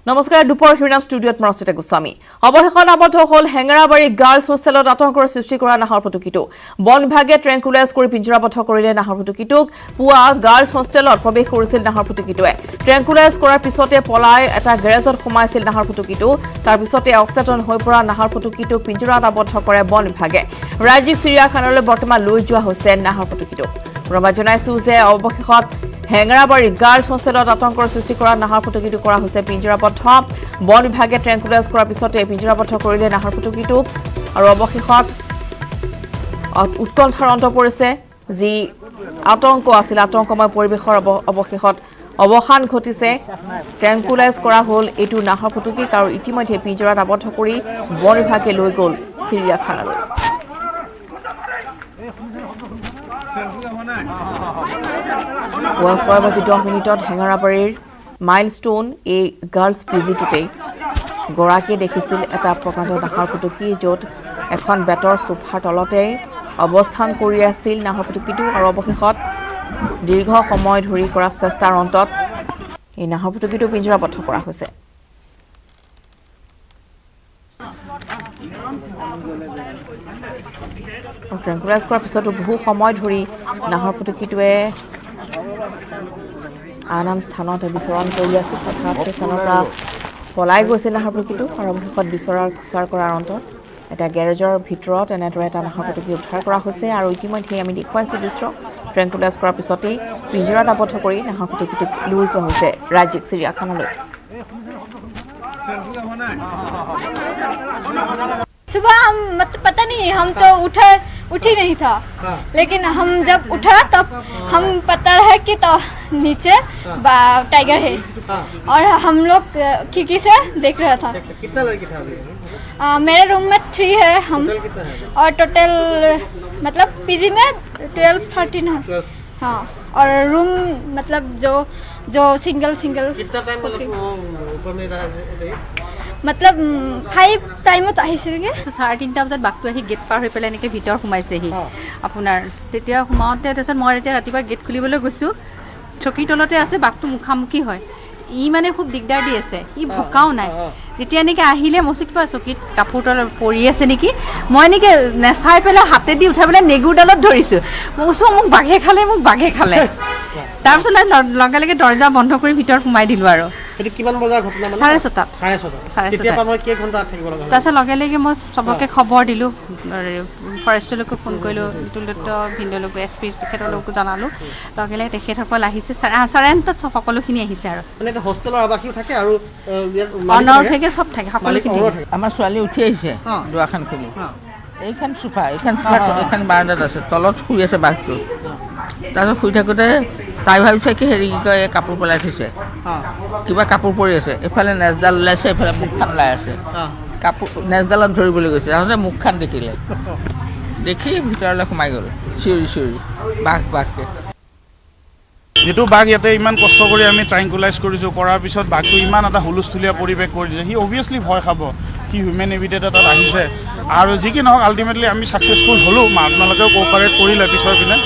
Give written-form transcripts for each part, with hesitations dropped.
নমস্কাৰ দুপৰ হিৰনাম ষ্টুডিঅত মৰস্মিতা গোস্বামী অৱশেষত আবদ্ধ হল হেঙৰাবাৰী গাৰ্লছ হোষ্টেলত আতংকৰ সৃষ্টি কৰা নাহৰ ফুটুকিটো বন বিভাগে ট্ৰেংকুলাইজ কৰি পিঞ্জৰাবদ্ধ কৰিলে নাহৰ ফুটুকিটোক পুৱা গাৰ্লছ হোষ্টেলত প্ৰৱেশ কৰিছিল নাহৰ ফুটুকিটোৱে ট্ৰেংকুলাইজ কৰাৰ পিছতে পলাই এটা গেৰেজত সোমাইছিল নাহৰ ফুটুকিটো তাৰ পিছতে অক্সেটন হৈ পৰা নাহৰ ফুটুকিটো পিঞ্জৰাত আবদ্ধ কৰে বন বিভাগে ৰাজ্যিক চিৰিয়াখানালৈ বৰ্তমান লৈ যোৱা হৈছে নাহৰ ফুটুকিটো প্ৰমাণ জনাইছো যে অৱশেষত হেঙৰাবাৰী গাৰ্লছ হোষ্টেলত আতংকৰ সৃষ্টি কৰা নাহৰ ফুটুকিটো কৰা হৈছে পিঞ্জৰাবদ্ধ বন বিভাগে ট্ৰেংকুলাইজ কৰাৰ পিছতে পিঞ্জৰাবদ্ধ কৰিলে নাহৰ ফুটুকিটোক আৰু অৱশেষত উৎকণ্ঠাৰ অন্ত পৰিছে যি আতংক আছিল আতংকময় পৰিৱেশৰ অৱশেষত অৱসান ঘটিছে ট্ৰেংকুলাইজ কৰা হ'ল এইটো নাহৰ ফুটুকিক আৰু ইতিমধ্যে পিঞ্জৰাত আবদ্ধ কৰি বন বিভাগে লৈ গ'ল চিৰিয়াখানালৈ পুৱা 6:10 হেঙৰাবাৰীৰ মাইলষ্টোন এই গাৰ্লছ পিজিটোতেই গৰাকীয়ে দেখিছিল এটা প্ৰকাণ্ড নাহৰ ফুটুকি য'ত এখন বেতৰ সোফাৰ তলতে অৱস্থান কৰি আছিল নাহৰ ফুটুকিটো আৰু অৱশেষত দীৰ্ঘ সময় ধৰি কৰা চেষ্টাৰ অন্তত এই নাহৰ ফুটুকিটো পিঞ্জৰাবদ্ধ কৰা হৈছে ট্ৰেংকুলাইজ কৰাৰ পিছতো বহু সময় ধৰি নাহৰ ফুটুকিটোৱে আন স্থানত বিচৰণ কৰি আছিল তথাৎ স্থানৰ পৰা পলাই গৈছিল নাহৰ ফুটুকিটো আৰু অৱশেষত বিচৰাৰ খোচাৰ কৰাৰ অন্তত এটা গেৰেজৰ ভিতৰত এনেদৰে এটা নাহৰ ফুটুকি উদ্ধাৰ কৰা হৈছে আৰু ইতিমধ্যে আমি দেখুৱাইছোঁ দৃশ্য ট্ৰেংকুলাইজ কৰাৰ পিছতেই পিঞ্জৰাত আবদ্ধ কৰি নাহৰ ফুটুকিটোক লৈ যোৱা হৈছে ৰাজ্যিক চিৰিয়াখানালৈ सुबह हम पता नहीं हम तो उठ ही नहीं था लेकिन हम जब उठा तब हम पता है कि तो नीचे टाइगर है और हम लोग खिड़की से देख रहा था कितना लड़की था मेरे रूम में 3 है हम और टोटल मतलब पीजी में 12-13 है हाँ और रूम मतलब जो सिंगल कितना टाइम ऊपर में रहा मतलब 5 টাইমত আহিছিলগে 3:30 বজাত বাকটো আহি গেট পাৰ হৈ পেলাই এনেকৈ ভিতৰ সোমাইছেহি আপোনাৰ তেতিয়া সোমাওঁতে তাৰপিছত মই এতিয়া ৰাতিপুৱা গেট খুলিবলৈ গৈছোঁ চকীৰ তলতে আছে বাকটো মুখামুখি হয় ই মানে খুব দিগদাৰ দি আছে ই ভোকাও নাই যেতিয়া এনেকৈ আহিলে মই কিবা চকীত কাপোৰ তলত পৰি আছে নেকি মই এনেকৈ নেচাই পেলাই হাতেদি উঠাই পেলাই নেগুৰডালত ধৰিছোঁ মই কৈছোঁ মোক বাঘে খালে তাৰপিছত লগে লগে দৰ্জা বন্ধ কৰি ভিতৰত সোমাই দিলোঁ আৰু কিমান বজাৰ ঘটনা মানে 6:30 তেতিয়া মই কেই ঘণ্টা থাকিব লগা তাৰপিছত লগে লগে মই চবকে খবৰ দিলোঁ ফৰেষ্টলৈকে ফোন কৰিলোঁ তুলদত্ত ভিন্দলৈকো SP তেখেতলৈকো জনালোঁ লগে লগে তেখেতসকল আহিছে 9:30 সকলোখিনি আহিছে আৰু মানে হোষ্টেলৰ আৱাসীও থাকে আৰু অনৰ থেকে সব থাকে সকলোখিনি আমাৰ ছোৱালী উঠি আহিছে দুৱাখন খুলি এইখন সোফা এইখন বাৰান্দাত আছে তলত শুই আছে বাঘটো তাৰপিছত শুই থাকোঁতে তাই ভাবিছে কি হেৰি কি কয় কাপোৰ পেলাই থৈছে কিবা কাপোৰ পৰি আছে এইফালে নেজডাল ওলাইছে এইফালে মুখখন ওলাই আছে কাপোৰ নেজডালত ধৰিবলৈ গৈছে তাৰপিছতে মুখখন দেখিলে দেখি ভিতৰলৈ সোমাই গ'ল চিঞৰি বাঘকে যেটো বাঘ ইয়াতে ইমান কষ্ট কৰি আমি ট্ৰাইংকুলাইজ কৰিছোঁ কৰাৰ পিছত বাঘটো ইমান এটা হুলস্থুলীয়া পৰিৱেশ কৰি দিছে সি অভিয়াছলি ভয় খাব সি হিউমেন হেবিটেটত আহিছে আৰু যি কি নহওক আল্টিমেটলি আমি ছাকচেছফুল হ'লোঁ আপোনালোকেও কোঅপাৰেট কৰিলে পিছৰ পিনে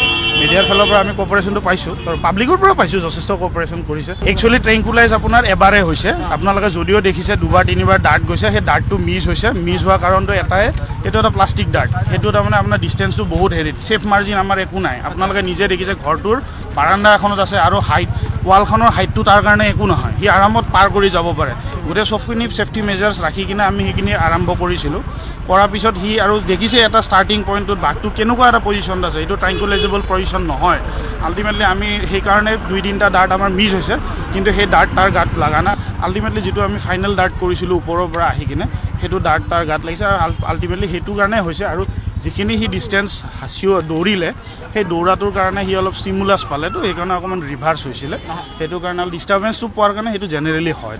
মিডিয়াৰ ফালৰ পৰা আমি কোঅপাৰেশ্যনটো পাইছোঁ আৰু পাব্লিকৰ পৰাও পাইছোঁ যথেষ্ট কোঅপাৰেশ্যন কৰিছে একচুৱেলি ট্ৰেংকুলাইজ আপোনাৰ এবাৰে হৈছে আপোনালোকে যদিও দেখিছে 2-3 ডাৰ্ট গৈছে সেই ডাৰ্টটো মিছ হোৱা কাৰণটো এটাই এইটো এটা প্লাষ্টিক ডাৰ্ট সেইটো তাৰমানে আপোনাৰ ডিষ্টেঞ্চটো বহুত হেৰিত ছেফ মাৰ্জিন আমাৰ একো নাই আপোনালোকে নিজে দেখিছে ঘৰটোৰ বাৰাণ্ডা এখনত আছে আৰু হাইট ৱালখনৰ হাইটটো তাৰ কাৰণে একো নহয় সি আৰামত পাৰ কৰি যাব পাৰে গোটেই চবখিনি ছেফটি মেজাৰ্ছ ৰাখি কিনে আমি সেইখিনি আৰম্ভ কৰিছিলোঁ কৰাৰ পিছত সি আৰু দেখিছে এটা ষ্টাৰ্টিং পইণ্টত বাঘটো কেনেকুৱা এটা পজিশ্যনত আছে এইটো ট্ৰাইংকুলাইজেবল পজিশ্যন নহয় আল্টিমেটলি আমি সেইকাৰণে 2-3টা ডাৰ্ট আমাৰ মিছ হৈছে কিন্তু সেই ডাৰ্ট তাৰ গাত লগা নাই আল্টিমেটলি যিটো আমি ফাইনেল ডাৰ্ট কৰিছিলোঁ ওপৰৰ পৰা আহি কিনে সেইটো ডাৰ্ট তাৰ গাত লাগিছে আৰু আল্টিমেটলি সেইটো কাৰণে হৈছে আৰু যিখিনি সি ডিষ্টেঞ্চ দৌৰিলে সেই দৌৰাটোৰ কাৰণে সি অলপ ষ্টিমুলাছ পালেতো সেইকাৰণে অকণমান ৰিভাৰ্চ হৈছিলে সেইটো কাৰণে ডিষ্টাৰ্বেঞ্চটো পোৱাৰ কাৰণে সেইটো জেনেৰেলি হয়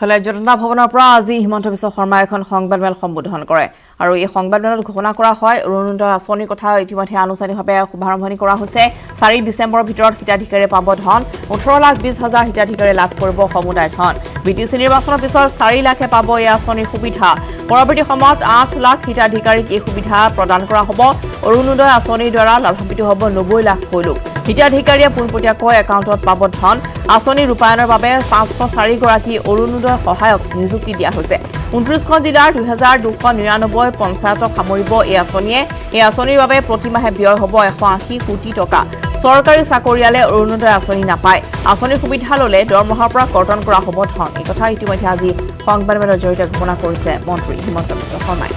ফলে জনতা ভৱনৰ পৰা আজি হিমন্ত বিশ্ব শৰ্মাই এখন সংবাদমেল সম্বোধন কৰে আৰু এই সংবাদমেলত ঘোষণা কৰা হয় অৰুণোদয় আঁচনিৰ কথা ইতিমধ্যে আনুষ্ঠানিকভাৱে শুভাৰম্ভণি কৰা হৈছে 4 ডিচেম্বৰৰ ভিতৰত হিতাধিকাৰীয়ে পাব ধন 18,20,000 হিতাধিকাৰীয়ে লাভ কৰিব সমুদায় ধন বিটিচি নিৰ্বাচনৰ পিছত 4 লাখে পাব এই আঁচনিৰ সুবিধা পৰৱৰ্তী সময়ত 8 লাখ হিতাধিকাৰীক এই সুবিধা প্ৰদান কৰা হ'ব অৰুণোদয় আঁচনিৰ দ্বাৰা লাভান্বিত হ'ব 90 লাখ লোক হিতাধিকাৰীয়ে পোনপটীয়াকৈ একাউণ্টত পাব ধন আঁচনি ৰূপায়ণৰ বাবে 504 গৰাকী অৰুণোদয় সহায়ক নিযুক্তি দিয়া হৈছে 29খন জিলাৰ 2299 পঞ্চায়তক সামৰিব এই আঁচনিয়ে এই আঁচনিৰ বাবে প্ৰতিমাহে ব্যয় হ'ব 180 কোটি টকা চৰকাৰী চাকৰিয়ালে অৰুণোদয় আঁচনি নাপায় আঁচনিৰ সুবিধা ল'লে দৰমহাৰ পৰা কৰ্তন কৰা হ'ব ধন এই কথা ইতিমধ্যে আজি সংবাদমেলৰ জৰিয়তে ঘোষণা কৰিছে মন্ত্ৰী হিমন্ত বিশ্ব শৰ্মাই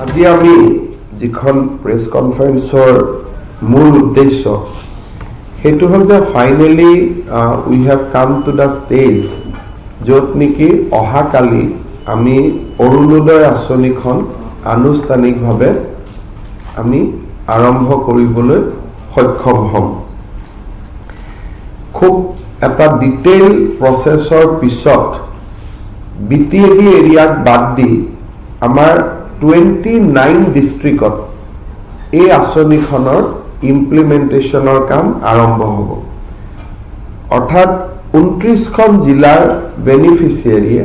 আজি আমি যিখন প্ৰেছ কনফাৰেন্সৰ মূল উদ্দেশ্য সেইটো হ'ল যে finally we have come to the stage য'ত নেকি অহাকালি আমি অৰুণোদয় আঁচনিখন আনুষ্ঠানিকভাৱে আমি আৰম্ভ কৰিবলৈ সক্ষম হ'ম খুব এটা ডিটেইল প্ৰচেছৰ পিছত বিটিএডি এৰিয়াক বাদ দি আমাৰ 29 ডিষ্ট্ৰিক্টত এই আঁচনিখনৰ ইমপ্লিমেণ্টেশ্যনৰ কাম আৰম্ভ হ'ব অৰ্থাৎ 29খন জিলাৰ বেনিফিচিয়াৰীয়ে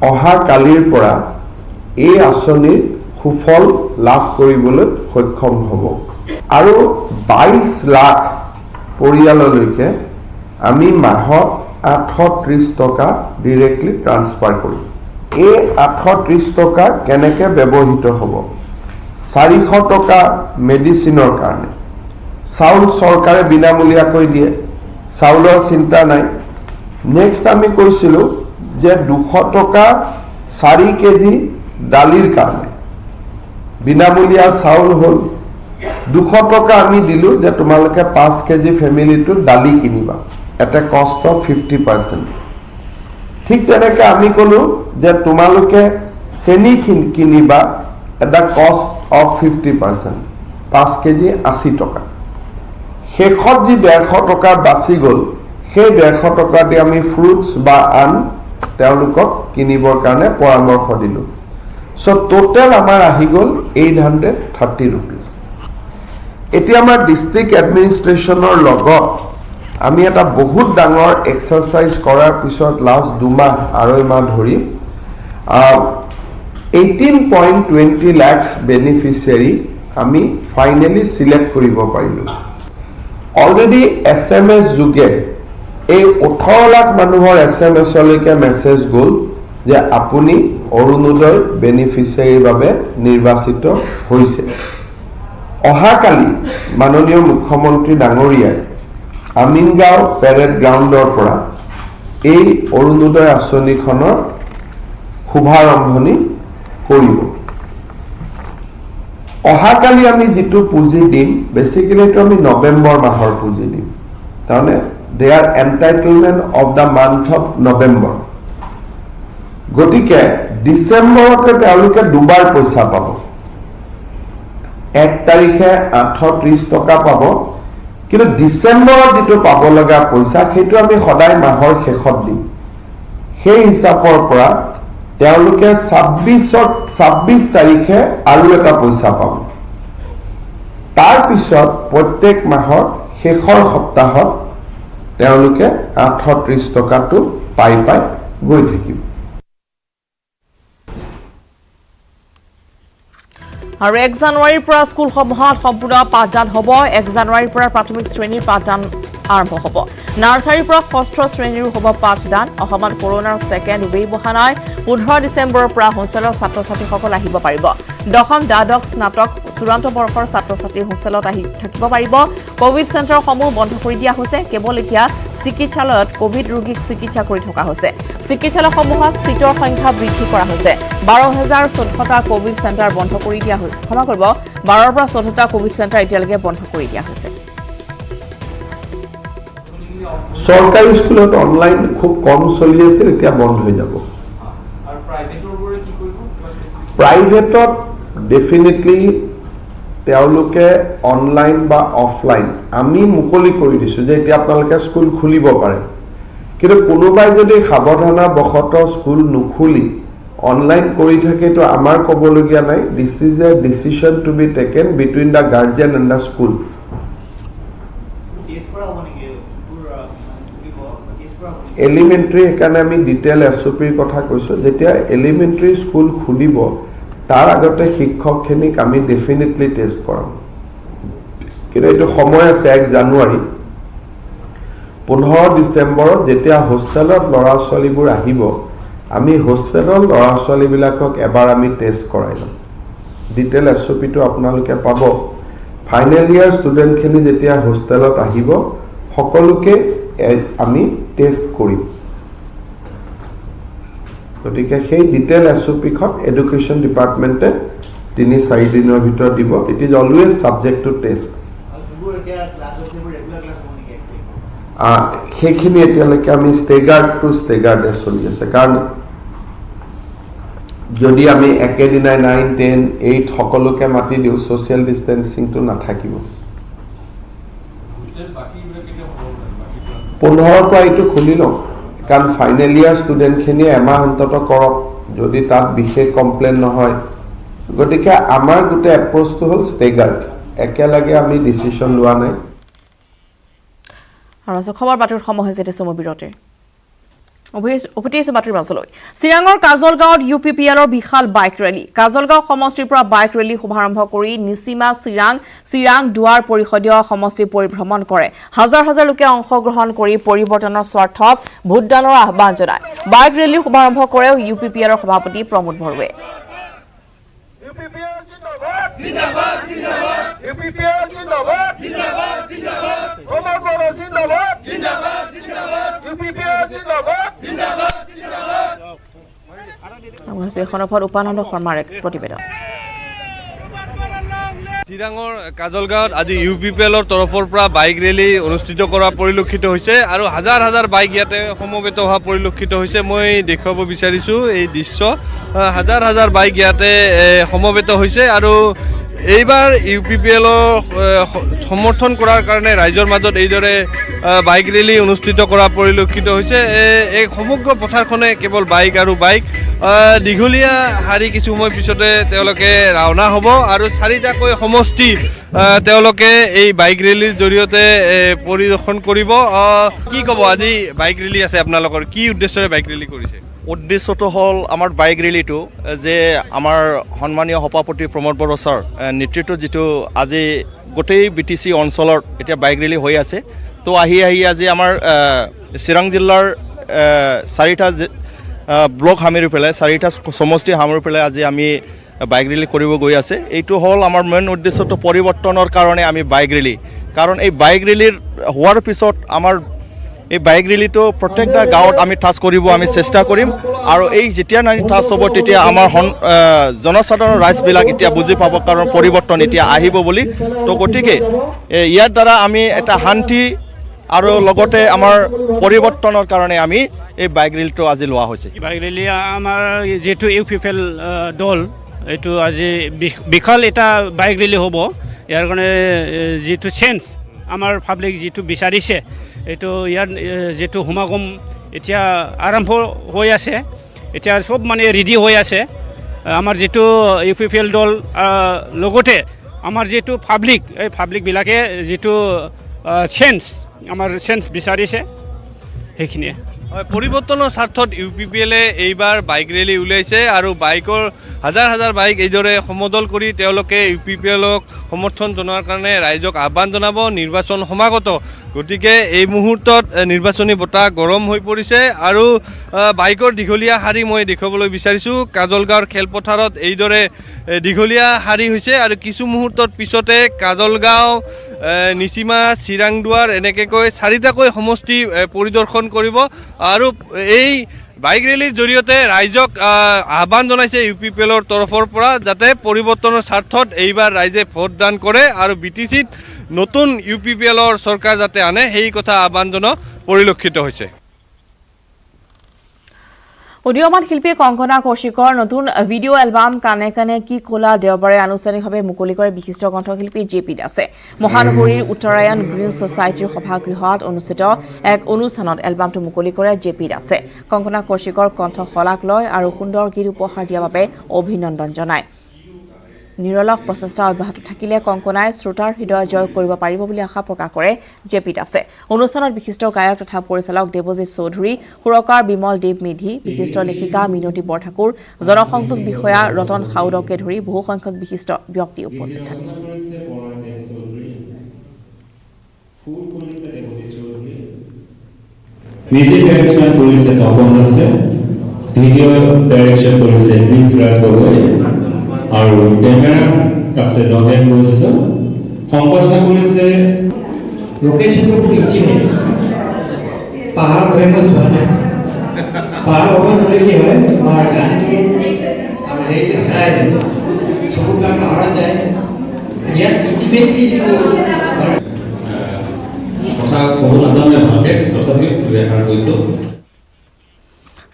অহা কালিৰ পৰা এই আঁচনিৰ সুফল লাভ কৰিবলৈ সক্ষম হ'ব আৰু 22 লাখ পৰিয়াললৈকে আমি মাহত 830 টকা ডিৰেক্টলি ট্ৰান্সফাৰ কৰিম এই 830 টকা কেনেকৈ ব্যৱহৃত হ'ব 400 টকা মেডিচিনৰ কাৰণে চাউল চৰকাৰে বিনামূলীয়াকৈ দিয়ে চাউলৰ চিন্তা নাই নেক্সট আমি কৈছিলোঁ যে 200 টকা 4 কেজি দালিৰ কাৰণে বিনামূলীয়া চাউল হ'ল 200 টকা আমি দিলোঁ যে তোমালোকে 5 কেজি ফেমিলিটো দালি কিনিবা এটা কষ্ট অফ 50% ঠিক তেনেকৈ আমি ক'লোঁ যে তোমালোকে চেনি কিনিবা এটা কষ্ট অফ 50% 5 কেজি 80 টকা শেষত যি 150 টকা বাচি গ'ল সেই 150 টকা দি আমি ফ্ৰুটছ বা আন তেওঁলোকক কিনিবৰ কাৰণে পৰামৰ্শ দিলোঁ সো টোটেল আমাৰ আহি গ'ল 830 rupees এতিয়া আমাৰ ডিষ্ট্ৰিক্ট এডমিনিষ্ট্ৰেশ্যনৰ লগত আমি এটা বহুত ডাঙৰ এক্সাৰচাইজ কৰাৰ পিছত লাষ্ট 2 মাহ আঢ়ৈ মাহ ধৰি 18.20 lakhs বেনিফিচিয়াৰী আমি ফাইনেলি সিলেক্ট কৰিব পাৰিলোঁ অলৰেডি SMS যোগে এই 18 লাখ মানুহৰ SMS লৈকে মেছেজ গ'ল যে আপুনি অৰুণোদয় বেনিফিচিয়াৰীৰ বাবে নিৰ্বাচিত হৈছে অহাকালি মাননীয় মুখ্যমন্ত্ৰী ডাঙৰীয়াই আমিনগাঁও পেৰেড গ্ৰাউণ্ডৰ পৰা এই অৰুণোদয় আঁচনিখনৰ শুভাৰম্ভণি কৰিব অহাকালি আমি যেটো পুঁজি দিম বেসিক্যালি তো আমি নৱেম্বৰ মাহৰ পুঁজি দিম তাৰমানে they are entitlement of the month of November গতিকে ডিসেম্বৰতে তেওঁলোকে দুবাৰ পইচা পাব 1 তাৰিখে 830 টকা পাব কিন্তু ডিসেম্বৰত যেটো পাব লগা পইচা সেইটো আমি সদায় মাহৰ শেষত দিম সেই হিচাপৰ পৰা তেওঁলোকে 26 তাৰিখে আৰু এটা পইচা পাব তাৰ পিছত প্ৰত্যেক মাহৰ শেষৰ সপ্তাহত তেওঁলোকে 830 টকাটো পাই গৈ থাকিব আৰু 1 জানুৱাৰীৰ পৰা স্কুলসমূহত সম্পূৰ্ণ পাঠদান হ'ব 1 জানুৱাৰীৰ পৰা প্ৰাথমিক শ্ৰেণীৰ পাঠদান আৰম্ভ হ'ব নাৰ্চাৰীৰ পৰা ষষ্ঠ শ্ৰেণীৰো হ'ব পাঠদান অসমত কৰোনাৰ ছেকেণ্ড ৱেভ অহা নাই 15 ডিচেম্বৰৰ পৰা হোষ্টেলৰ ছাত্ৰ-ছাত্ৰীসকল আহিব পাৰিব দশম দ্বাদশ স্নাতক চূড়ান্ত বৰ্ষৰ ছাত্ৰ-ছাত্ৰী হোষ্টেলত আহি থাকিব পাৰিব কোভিড চেণ্টাৰসমূহ বন্ধ কৰি দিয়া হৈছে কেৱল এতিয়া চিকিৎসালয়ত কোভিড ৰোগীক চিকিৎসা কৰি থকা হৈছে চিকিৎসালয়সমূহত সিটৰ সংখ্যা বৃদ্ধি কৰা হৈছে 12014টা কোভিড চেণ্টাৰ বন্ধ কৰি দিয়া হৈছে ক্ষমা কৰিব 12ৰ পৰা 14টা কোভিড চেণ্টাৰ এতিয়ালৈকে বন্ধ কৰি দিয়া হৈছে সরকারি স্কুলত অনলাইন খুব কম চলি আছে এতিয়া বন্ধ হৈ যাব আৰু প্ৰাইভেটৰ ওপৰে কি কৰিব প্ৰাইভেটত ডেফিনেটলি তেওঁলোকে অনলাইন বা অফলাইন আমি মুকলি কৰি দিছো যে এতিয়া আপোনালোকে স্কুল খুলিব পাৰে কিন্তু কোনোবাই যদি সাৱধানা বখত স্কুল নুখুলি অনলাইন কৰি থাকে তো আমাৰ ক'বলগীয়া নাই this is a decision to be taken between the guardian and the school elementary এখানে আমি ডিটেইল এসওপিৰ কথা কৈছো যেতিয়া এলিমেন্টাৰি স্কুল খুলিব তাৰ আগতে শিক্ষকখিনিক আমি ডেফিনেটলি টেষ্ট কৰাম কিন্তু এইটো সময় আছে 1 জানুৱাৰী 15 ডিচেম্বৰত যেতিয়া হোষ্টেলত ল'ৰা ছোৱালীবোৰ আহিব আমি হোষ্টেলৰ ল'ৰা ছোৱালীবিলাকক এবাৰ আমি টেষ্ট কৰাই ল'ম ডিটেইল এছঅপিটো আপোনালোকে পাব ফাইনেল ইয়াৰ ষ্টুডেণ্টখিনি যেতিয়া হোষ্টেলত আহিব সকলোকে আমি টেষ্ট কৰিম গতিকে সেই ডিটেইল এছঅপিখন এডুকেশ্যন ডিপাৰ্টমেণ্টে 3-4 দিনৰ ভিতৰত দিব it is always subject to test সেইখিনি এতিয়ালৈকে আমি ষ্টেগাৰ্ড টু ষ্টেগাৰ্ডে চলি আছে কাৰণ যদি আমি একেদিনাই 9, 10, 8 সকলোকে মাতি দিওঁ ছ'চিয়েল ডিষ্টেঞ্চিংটো নাথাকিব 15ৰ পৰা এইটো খুলি লওঁ কাৰণ ফাইনেল ইয়াৰ ষ্টুডেণ্টখিনিয়ে এমাহ অন্তত কৰক যদি তাত বিশেষ কমপ্লেইন নহয় গতিকে আমাৰ গোটেই এপ্ৰ'চটো হ'ল ষ্টেগাৰ্ড একেলগে আমি ডিচিশ্যন লোৱা নাই আৰু খবৰ বাতৰিৰ সময় হৈছে চমু বিৰতিৰ উভতি আছে বাতৰিৰ মাজলৈ চিৰাঙৰ কাজলগাঁৱত UPPLৰ বিশাল বাইক ৰেলী কাজলগাঁও সমষ্টিৰ পৰা বাইক ৰেলী শুভাৰম্ভ কৰি নিচিমা চিৰাং দুৱাৰ পৰিষদীয় সমষ্টি পৰিভ্ৰমণ কৰে হাজাৰ হাজাৰ লোকে অংশগ্ৰহণ কৰি পৰিৱৰ্তনৰ স্বাৰ্থত ভোটদানৰ আহ্বান জনায় বাইক ৰেলী শুভাৰম্ভ কৰে UPPLৰ সভাপতি প্ৰমোদ বৰুৱে জিন্দাবাদ জিন্দাবাদ UPPL জিন্দাবাদ জিন্দাবাদ জিন্দাবাদ প্ৰমোদ বড়ুয়া জিন্দাবাদ জিন্দাবাদ জিন্দাবাদ UPPL জিন্দাবাদ জিন্দাবাদ জিন্দাবাদ এখনৰ পৰা উপানন্দ শৰ্মাৰ এক প্ৰতিবেদন চিৰাঙৰ কাজলগাঁৱত আজি UPPLৰ তৰফৰ পৰা বাইক ৰেলী অনুষ্ঠিত কৰা পৰিলক্ষিত হৈছে আৰু হাজাৰ হাজাৰ বাইক ইয়াতে সমবেত হোৱা পৰিলক্ষিত হৈছে মই দেখুৱাব বিচাৰিছোঁ এই দৃশ্য হাজাৰ হাজাৰ বাইক ইয়াতে সমবেত হৈছে আৰু এইবাৰ UPPLৰ সমৰ্থন কৰাৰ কাৰণে ৰাইজৰ মাজত এইদৰে বাইক ৰেলী অনুষ্ঠিত কৰা পৰিলক্ষিত হৈছে এই সমগ্ৰ পথাৰখনে কেৱল বাইক আৰু বাইক দীঘলীয়া শাৰী কিছু সময় পিছতে তেওঁলোকে ৰাওনা হ'ব আৰু 4টাকৈ সমষ্টি তেওঁলোকে এই বাইক ৰেলীৰ জৰিয়তে পৰিদৰ্শন কৰিব কি ক'ব আজি বাইক ৰেলী আছে আপোনালোকৰ কি উদ্দেশ্যৰে বাইক ৰেলী কৰিছে উদ্দেশ্যটো হ'ল আমাৰ বাইক ৰেলীটো যে আমাৰ সন্মানীয় সভাপতি প্ৰমোদ বড়ুৱা ছাৰ নেতৃত্বত যিটো আজি গোটেই BTC অঞ্চলত এতিয়া বাইক ৰেলী হৈ আছে তো আহি আজি আমাৰ চিৰাং জিলাৰ 4টা ব্লক সামৰি পেলাই 4টা সমষ্টি সামৰি পেলাই আজি আমি বাইক ৰেলী কৰিব গৈ আছে এইটো হ'ল আমাৰ মেইন উদ্দেশ্যটো পৰিৱৰ্তনৰ কাৰণে আমি বাইক ৰেলী কাৰণ এই বাইক ৰেলীৰ হোৱাৰ পিছত আমাৰ এই বাইক ৰেলীটো প্ৰত্যেকটা গাঁৱত আমি টাচ কৰিব আমি চেষ্টা কৰিম আৰু এই যেতিয়া টাচ হ'ব তেতিয়া আমাৰ জনসাধাৰণৰ ৰাইজবিলাক এতিয়া বুজি পাব কাৰণ পৰিৱৰ্তন এতিয়া আহিব বুলি তো গতিকে ইয়াৰ দ্বাৰা আমি এটা শান্তি আৰু লগতে আমাৰ পৰিৱৰ্তনৰ কাৰণে আমি এই বাইক ৰেলীটো আজি লোৱা হৈছে বাইক ৰেলী আমাৰ যেটো UPPL দল এইটো আজি বিশাল এটা বাইক ৰেলী হ'ব ইয়াৰ কাৰণে যেটো চেঞ্জ আমাৰ পাব্লিক যেটো বিচাৰিছে এইটো ইয়াৰ যেটো সমাগম এতিয়া আৰম্ভ হৈ আছে এতিয়া সব মানে ৰেডি হৈ আছে আমাৰ যেটো UPPL দল লগতে আমাৰ যেটো পাব্লিক এই পাব্লিকবিলাকে যেটো চেঞ্জ আমাৰ চেঞ্জ বিচাৰিছে সেইখিনিয়ে পৰিৱৰ্তনৰ স্বাৰ্থত UPPLে এইবাৰ বাইক ৰেলী উলিয়াইছে আৰু বাইকৰ হাজাৰ হাজাৰ বাইক এইদৰে সমদল কৰি তেওঁলোকে UPPLক সমৰ্থন জনোৱাৰ কাৰণে ৰাইজক আহ্বান জনাব নিৰ্বাচন সমাগত গতিকে এই মুহূৰ্তত নিৰ্বাচনী বতাহ গৰম হৈ পৰিছে আৰু বাইকৰ দীঘলীয়া শাৰী মই দেখুৱাবলৈ বিচাৰিছোঁ কাজলগাঁৱৰ খেলপথাৰত এইদৰে দীঘলীয়া শাৰী হৈছে আৰু কিছু মুহূৰ্তৰ পিছতে কাজলগাঁও নিচিমা চিৰাংদুৱাৰ এনেকৈ 4টাকৈ সমষ্টি পৰিদৰ্শন কৰিব আৰু এই বাইক ৰেলীৰ জৰিয়তে ৰাইজক আহ্বান জনাইছে UPPLৰ তৰফৰ পৰা যাতে পৰিৱৰ্তনৰ স্বাৰ্থত এইবাৰ ৰাইজে ভোটদান কৰে আৰু BTCত নতুন UPPLৰ চৰকাৰ যাতে আনে সেই কথা আহ্বান জনোৱা পৰিলক্ষিত হৈছে উদীয়মান শিল্পী কংকনা কৌশিকৰ নতুন ভিডিঅ' এলবাম কানে কানে কি ক'লা দেওবাৰে আনুষ্ঠানিকভাৱে মুকলি কৰে বিশিষ্ট কণ্ঠশিল্পী JP দাসে মহানগৰীৰ উত্তৰায়ণ গ্ৰীণ ছ'চাইটিৰ সভাগৃহত অনুষ্ঠিত এক অনুষ্ঠানত এলবামটো মুকলি কৰে JP দাসে কংকনা কৌশিকৰ কণ্ঠ শলাগ লয় আৰু সুন্দৰ গীত উপহাৰ দিয়াৰ বাবে অভিনন্দন জনায় নিৰলস প্ৰচেষ্টা অব্যাহত থাকিলে কংকনাই শ্ৰোতাৰ হৃদয় জয় কৰিব পাৰিব বুলি আশা প্ৰকাশ কৰে JP দাসে অনুষ্ঠানত বিশিষ্ট গায়ক তথা পৰিচালক দেৱজিৎ চৌধুৰী সুৰকাৰ বিমল দেৱ মেধি বিশিষ্ট লেখিকা মিনতি বৰঠাকুৰ জনসংযোগ বিষয়া ৰতন সাউদকে ধৰি বহু সংখ্যক বিশিষ্ট ব্যক্তি উপস্থিত থাকে মিউজিক ডাইৰেকশ্যন কৰিছে তপন দাসে, ভিডিঅ' ডাইৰেকশ্যন কৰিছে প্ৰিন্স ৰাজ গগৈ আৰু কেমেৰা আছে নগেন বৈশ্য, সম্পাদনা কৰিছে লোকেশনটো খুব ইন্টিমেট পাহাৰ ভৈৰৱত যোৱা নাই পাহাৰ ভৈৰৱত গ'লে কি হয় আমাৰ গানটো আৰু হেৰিটো হেৰাই যায় চকুবিলাক পাহাৰত যায় ইয়াত ইন্টিমেটলি কথা ক'ব নাজানে ভালকে তথাপি ব্যৱহাৰ কৰিছোঁ।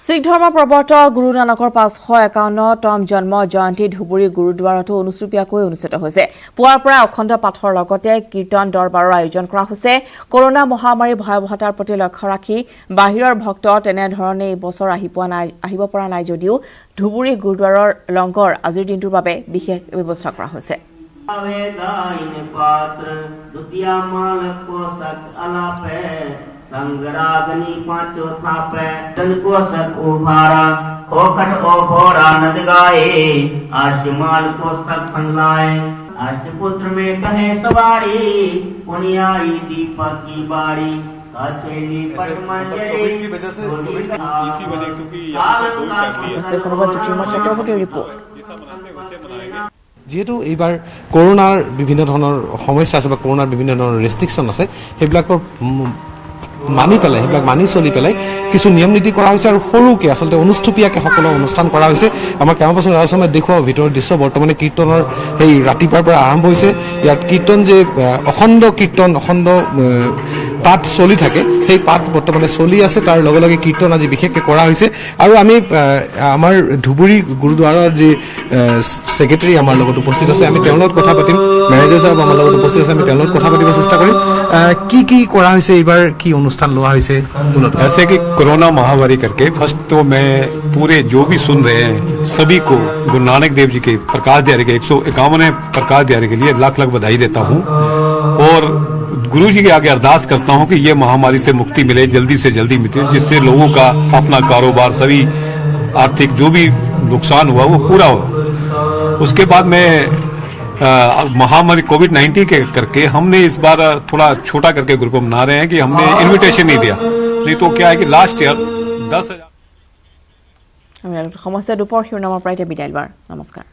শিখ ধৰ্মৰ প্ৰৱৰ্তক গুৰু নানকৰ 551তম জন্ম জয়ন্তী ধুবুৰী গুৰুদ্বাৰতো অনুষ্ঠুপীয়াকৈ অনুষ্ঠিত হৈছে। পুৱাৰ পৰা অখণ্ড পাঠৰ লগতে কীৰ্তন দৰবাৰৰ আয়োজন কৰা হৈছে। কৰোনা মহামাৰীৰ ভয়াৱহতাৰ প্ৰতি লক্ষ্য ৰাখি বাহিৰৰ ভক্ত তেনেধৰণে এই বছৰ আহিব পৰা নাই যদিও ধুবুৰী গুৰুদ্বাৰৰ লংকৰ আজিৰ দিনটোৰ বাবে বিশেষ ব্যৱস্থা কৰা হৈছে। संगरागनी पांचो थापे जन कोसक उभारा खोखट ओ भोरा नद गाए आष्टमाल कोसक संगलाए अष्टपुत्र में कहे सवारी पुनियाई दीपक की बाड़ी काचेली पटमंजरी যেহেতু এইবাৰ কৰোনাৰ বিভিন্ন ধৰণৰ সমস্যা আছে বা কৰোনাৰ বিভিন্ন ধৰণৰ ৰেষ্ট্ৰিকশ্যন আছে সেইবিলাকৰ মানি পেলাই সেইবিলাক মানি চলি পেলাই কিছু নিয়ম নীতি কৰা হৈছে আৰু সৰুকৈ আচলতে অনুষ্ঠুপীয়াকৈ সকলো অনুষ্ঠান কৰা হৈছে। আমাৰ কেম্পাছৰ ৰাজসময় দেখুওৱা ভিতৰৰ দৃশ্য বৰ্তমানে কীৰ্তনৰ সেই ৰাতিপুৱাৰ পৰা আৰম্ভ হৈছে। ইয়াত কীৰ্তন যে অখণ্ড কীৰ্তন অখণ্ড পাঠ চলি থাকে সেই পাঠ বৰ্তমানে চলি আছে। তাৰ লগে লগে কীৰ্তন আজি বিশেষকৈ কৰা হৈছে আৰু আমি আমাৰ ধুবুৰী গুৰুদ্বাৰৰ যি ছেক্ৰেটাৰী আমাৰ লগত উপস্থিত আছে আমি তেওঁৰ লগত কথা পাতিম। মেনেজাৰ সাহেব আমাৰ লগত উপস্থিত আছে আমি তেওঁৰ লগত কথা পাতিব চেষ্টা কৰিম। কি কৰা হৈছে এইবাৰ কি অনুষ্ঠান লোৱা হৈছে? ऐसे कि कोरोना महामारी करके फर्स्ट तो मैं पूरे जो भी सुन रहे हैं सभी को गुरु नानक देव जी के प्रकाश दिहाड़े के 151वें प्रकाश दिहाड़े के लिए लाख लाख बधाई देता हूँ और गुरु जी के आगे अरदास करता हूँ कि ये महामारी से मुक्ति मिले, जल्दी से जल्दी मिले, जिससे लोगों का अपना कारोबार सभी आर्थिक जो भी नुकसान हुआ वो पूरा हो। उसके बाद मैं महामारी कोविड-19 के करके हमने इस बार थोड़ा छोटा करके ग्रुप मना रहे हैं कि हमने इनविटेशन नहीं दिया, नहीं तो क्या है कि लास्ट ईयर 10,000 সমস্যা দুপৰ শিৰোনামৰ পৰা এতিয়া বিদায় লোৱাৰ নমস্কাৰ।